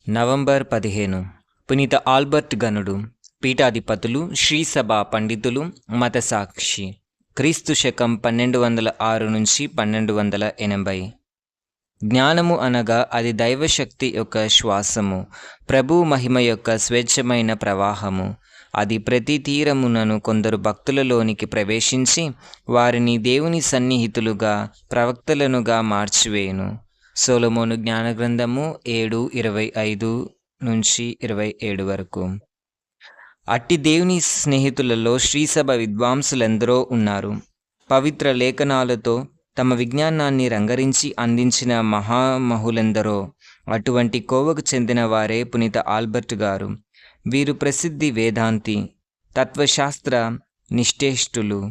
November 15 పునీత Albert గనుడు. పీఠాధిపతులు, శ్రీసభ పండితులు, మతసాక్షి. క్రీస్తు శకం 1206 నుంచి 1280. జ్ఞానము అనగా అది దైవశక్తి యొక్క శ్వాసము, ప్రభు మహిమ యొక్క స్వేచ్ఛమైన ప్రవాహము. అది ప్రతి తీరమునను కొందరు భక్తులలోనికి ప్రవేశించి వారిని దేవుని సన్నిహితులుగా, ప్రవక్తలనుగా మార్చివేయును. సొలొమోను జ్ఞానగ్రంథము 7:25 నుంచి 27 వరకు. అట్టి దేవుని స్నేహితులలో శ్రీసభ విద్వాంసులెందరో ఉన్నారు. పవిత్ర లేఖనాలతో తమ విజ్ఞానాన్ని రంగరించి అందించిన మహామహులెందరో. అటువంటి కోవకు చెందిన వారే పునీత ఆల్బర్ట్ గారు. వీరు ప్రసిద్ధి వేదాంతి, తత్వశాస్త్ర నిష్ఠేష్టులు.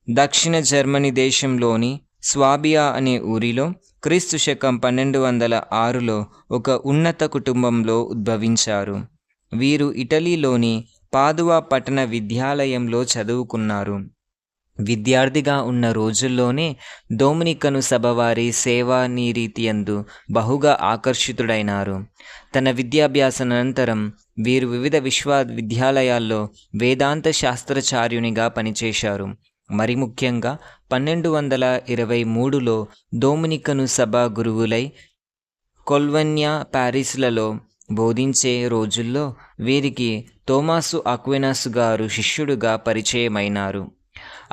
దక్షిణ జర్మనీ దేశంలోని స్వాబియా అనే ఊరిలో క్రీస్తు శకం 1206లో ఒక ఉన్నత కుటుంబంలో ఉద్భవించారు. వీరు ఇటలీలోని పాదువా పట్టణ విద్యాలయంలో చదువుకున్నారు. విద్యార్థిగా ఉన్న రోజుల్లోనే డొమినికను సభవారి సేవా నీరీతియందు బహుగా ఆకర్షితుడైనారు. తన విద్యాభ్యాసానంతరం వీరు వివిధ విశ్వవిద్యాలయాల్లో వేదాంత శాస్త్రచార్యునిగా పనిచేశారు. మరి ముఖ్యంగా 1223లో డొమినికను సభ గురువులై కొల్వన్యా, పారిస్లలో బోధించే రోజుల్లో వీరికి తోమాసు అక్వినాస్ గారు శిష్యుడుగా పరిచయమైనారు.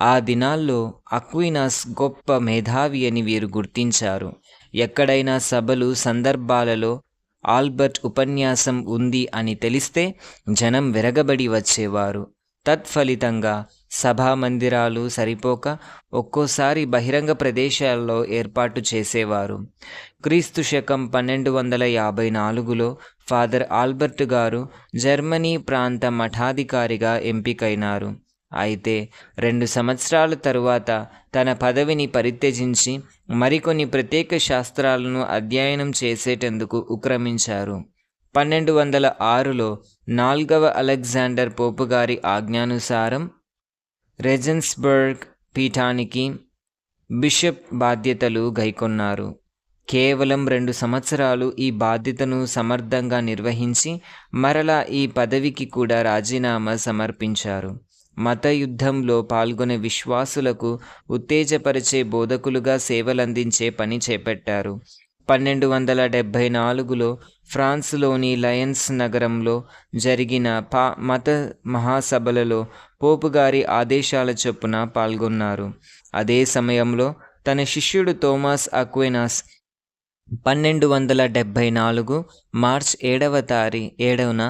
ఆ దినాల్లో అక్వినాస్ గొప్ప మేధావి అని వీరు గుర్తించారు. ఎక్కడైనా సభలు, సందర్భాలలో ఆల్బర్ట్ ఉపన్యాసం ఉంది అని తెలిస్తే జనం విరగబడి వచ్చేవారు. తత్ఫలితంగా సభా మందిరాలు సరిపోక ఒక్కోసారి బహిరంగ ప్రదేశాల్లో ఏర్పాటు చేసేవారు. క్రీస్తు శకం 1254లో ఫాదర్ ఆల్బర్ట్ గారు జర్మనీ ప్రాంత మఠాధికారిగా ఎంపికైనారు. అయితే 2 సంవత్సరాల తరువాత తన పదవిని పరిత్యజించి మరికొన్ని ప్రత్యేక శాస్త్రాలను అధ్యయనం చేసేటందుకు ఉపక్రమించారు. 1206లో 4వ అలెగ్జాండర్ పోపు గారి ఆజ్ఞానుసారం రెజెన్స్బర్గ్ పీఠానికి బిషప్ బాధ్యతలు గైకొన్నారు. కేవలం 2 సంవత్సరాలు ఈ బాధ్యతను సమర్థంగా నిర్వహించి మరలా ఈ పదవికి కూడా రాజీనామా సమర్పించారు. మత యుద్ధంలో పాల్గొనే విశ్వాసులకు ఉత్తేజపరిచే బోధకులుగా సేవలందించే పని చేపట్టారు. 1274లో ఫ్రాన్స్లోని లయన్స్ నగరంలో జరిగిన మత మహాసభలలో పోపుగారి ఆదేశాల చొప్పున పాల్గొన్నారు. అదే సమయంలో తన శిష్యుడు తోమాస్ అక్వినాస్ 1274 మార్చ్ 7న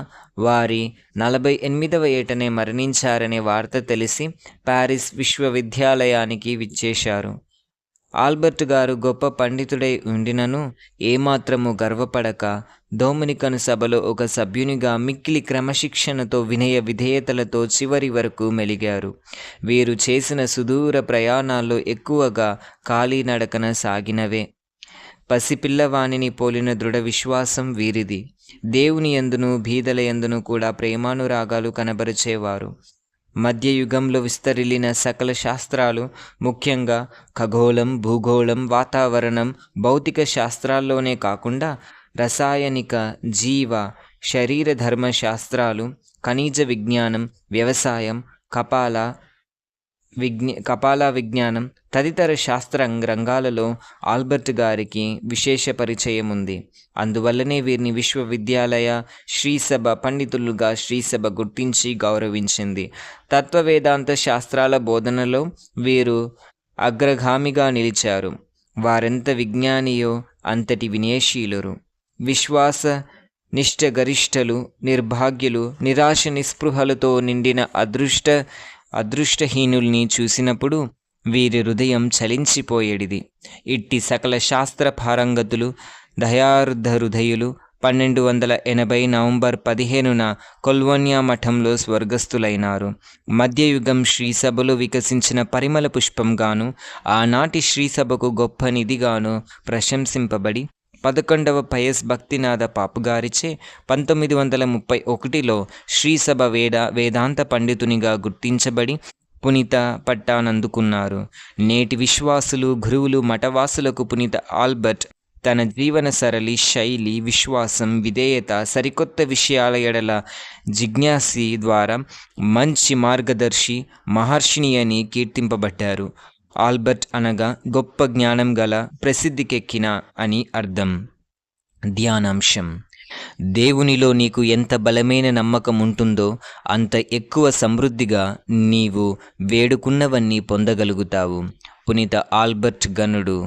వారి 48వ ఏటనే మరణించారనే వార్త తెలిసి పారిస్ విశ్వవిద్యాలయానికి విచ్చేశారు. ఆల్బర్ట్ గారు గొప్ప పండితుడై ఉండినను ఏమాత్రము గర్వపడక డొమినికన్ సభలో ఒక సభ్యునిగా మిక్కిలి క్రమశిక్షణతో, వినయ విధేయతలతో చివరి వరకు మెలిగారు. వీరు చేసిన సుదూర ప్రయాణాల్లో ఎక్కువగా కాలినడకన సాగినవే. పసిపిల్లవాణిని పోలిన దృఢ విశ్వాసం వీరిది. దేవుని యందును బీదల యందును కూడా ప్రేమానురాగాలు కనబరిచేవారు. మధ్యయుగంలో విస్తరిల్లిన సకల శాస్త్రాలు, ముఖ్యంగా ఖగోళం, భూగోళం, వాతావరణం, భౌతిక శాస్త్రాల్లోనే కాకుండా రసాయనిక, జీవ, శరీర ధర్మ శాస్త్రాలు, ఖనిజ విజ్ఞానం, వ్యవసాయం, కపాల విజ్ఞానం తదితర శాస్త్ర రంగాలలో ఆల్బర్ట్ గారికి విశేష పరిచయం ఉంది. అందువల్లనే వీరిని విశ్వవిద్యాలయ శ్రీసభ పండితులుగా శ్రీసభ గుర్తించి గౌరవించింది. తత్వవేదాంత శాస్త్రాల బోధనలో వీరు అగ్రగామిగా నిలిచారు. వారెంత విజ్ఞానియో అంతటి వినయశీలురు. విశ్వాస నిష్ఠగరిష్టలు, నిర్భాగ్యులు, నిరాశ నిస్పృహలతో నిండిన అదృష్టహీనుల్ని చూసినప్పుడు వీరి హృదయం చలించిపోయేడిది. ఇట్టి సకల శాస్త్ర పారంగతులు, దయార్ధ హృదయులు 1280 నవంబర్ 15న కొల్వన్యా మఠంలో స్వర్గస్థులైనారు. మధ్యయుగం శ్రీసభలో వికసించిన పరిమళ పుష్పంగాను, ఆనాటి శ్రీసభకు గొప్ప నిధిగాను ప్రశంసింపబడి 11వ పయస్ భక్తినాథ పాపుగారిచే 1931లో శ్రీసభ వేదాంత పండితునిగా గుర్తించబడి పునీత పట్టానందుకున్నారు. నేటి విశ్వాసులు, గురువులు, మఠవాసులకు పునీత ఆల్బర్ట్ తన జీవన సరళి, శైలి, విశ్వాసం, విధేయత, సరికొత్త విషయాల ఎడల జిజ్ఞాసి ద్వారా మంచి మార్గదర్శి, మహర్షిని అని కీర్తింపబడ్డారు. ఆల్బర్ట్ అనగా గొప్ప జ్ఞానం గల, ప్రసిద్ధికెక్కిన అని అర్థం. ధ్యానాంశం: దేవునిలో నీకు ఎంత బలమైన నమ్మకం ఉంటుందో అంత ఎక్కువ సమృద్ధిగా నీవు వేడుకున్నవన్నీ పొందగలుగుతావు. పునీత ఆల్బర్ట్ గనుడు.